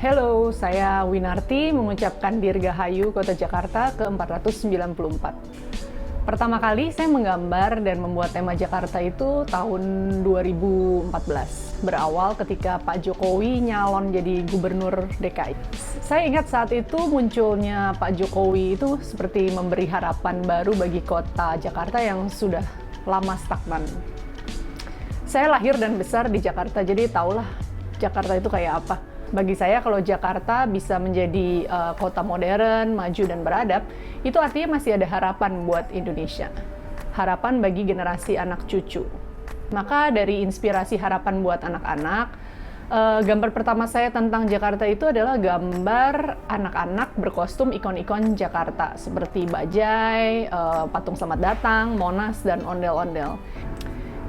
Hello, saya Winarti mengucapkan Dirgahayu Kota Jakarta ke-494. Pertama kali saya menggambar dan membuat tema Jakarta itu tahun 2014. Berawal ketika Pak Jokowi nyalon jadi Gubernur DKI. Saya ingat saat itu munculnya Pak Jokowi itu seperti memberi harapan baru bagi kota Jakarta yang sudah lama stagnan. Saya lahir dan besar di Jakarta, jadi tahulah Jakarta itu kayak apa. Bagi saya, kalau Jakarta bisa menjadi kota modern, maju, dan beradab, itu artinya masih ada harapan buat Indonesia. Harapan bagi generasi anak cucu. Maka dari inspirasi harapan buat anak-anak, gambar pertama saya tentang Jakarta itu adalah gambar anak-anak berkostum ikon-ikon Jakarta, seperti bajai, patung selamat datang, Monas, dan ondel-ondel.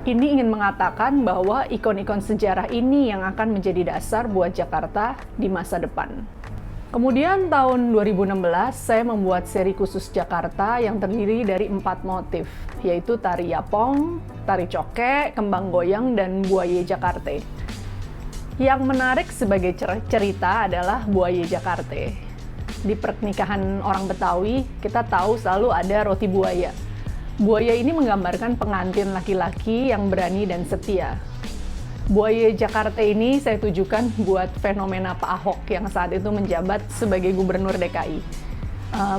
Ini ingin mengatakan bahwa ikon-ikon sejarah ini yang akan menjadi dasar buat Jakarta di masa depan. Kemudian tahun 2016, saya membuat seri khusus Jakarta yang terdiri dari 4 motif, yaitu tari yapong, tari cokek, kembang goyang, dan buaya Jakarta. Yang menarik sebagai cerita adalah buaya Jakarta. Di pernikahan orang Betawi, kita tahu selalu ada roti buaya. Buaya ini menggambarkan pengantin laki-laki yang berani dan setia. Buaya Jakarta ini saya tujukan buat fenomena Pak Ahok yang saat itu menjabat sebagai Gubernur DKI.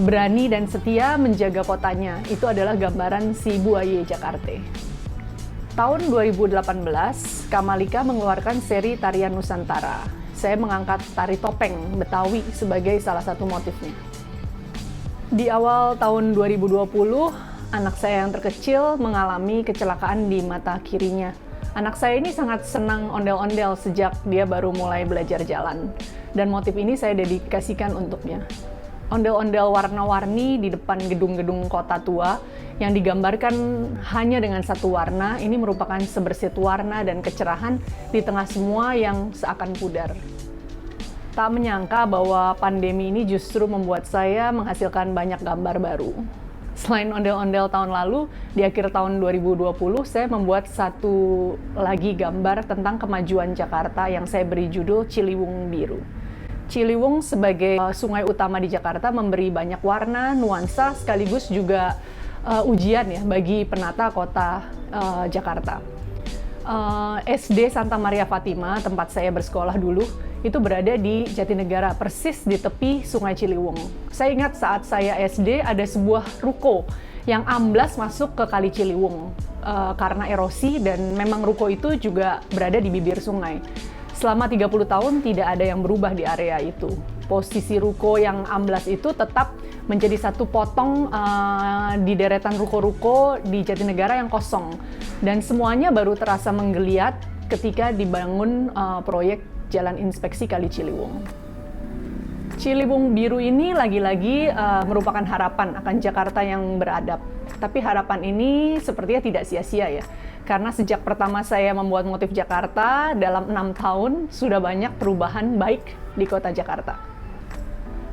Berani dan setia menjaga kotanya, itu adalah gambaran si buaya Jakarta. Tahun 2018, Kamalika mengeluarkan seri tarian Nusantara. Saya mengangkat tari topeng Betawi sebagai salah satu motifnya. Di awal tahun 2020, anak saya yang terkecil mengalami kecelakaan di mata kirinya. Anak saya ini sangat senang ondel-ondel sejak dia baru mulai belajar jalan. Dan motif ini saya dedikasikan untuknya. Ondel-ondel warna-warni di depan gedung-gedung kota tua yang digambarkan hanya dengan satu warna, ini merupakan sebersit warna dan kecerahan di tengah semua yang seakan pudar. Tak menyangka bahwa pandemi ini justru membuat saya menghasilkan banyak gambar baru. Selain ondel-ondel tahun lalu, di akhir tahun 2020 saya membuat satu lagi gambar tentang kemajuan Jakarta yang saya beri judul Ciliwung Biru. Ciliwung sebagai sungai utama di Jakarta memberi banyak warna, nuansa, sekaligus juga ujian ya bagi penata kota Jakarta. SD Santa Maria Fatima, tempat saya bersekolah dulu, itu berada di Jatinegara, persis di tepi Sungai Ciliwung. Saya ingat saat saya SD ada sebuah ruko yang amblas masuk ke Kali Ciliwung karena erosi, dan memang ruko itu juga berada di bibir sungai. Selama 30 tahun tidak ada yang berubah di area itu. Posisi ruko yang amblas itu tetap menjadi satu potong di deretan ruko-ruko di Jatinegara yang kosong. Dan semuanya baru terasa menggeliat ketika dibangun proyek Jalan Inspeksi Kali Ciliwung. Ciliwung Biru ini lagi-lagi merupakan harapan akan Jakarta yang beradab. Tapi harapan ini sepertinya tidak sia-sia ya. Karena sejak pertama saya membuat motif Jakarta, dalam 6 tahun sudah banyak perubahan baik di kota Jakarta.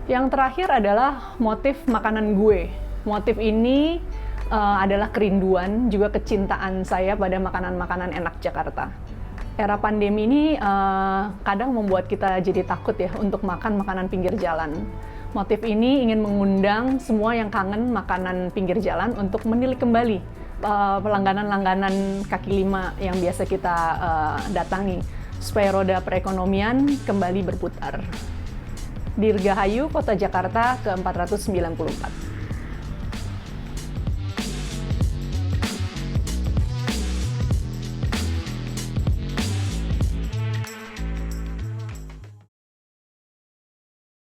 Yang terakhir adalah motif makanan gue. Motif ini adalah kerinduan, juga kecintaan saya pada makanan-makanan enak Jakarta. Era pandemi ini kadang membuat kita jadi takut ya untuk makan makanan pinggir jalan. Motif ini ingin mengundang semua yang kangen makanan pinggir jalan untuk menilik kembali langganan-langganan kaki lima yang biasa kita datangi, supaya roda perekonomian kembali berputar. Dirgahayu Kota Jakarta ke-494.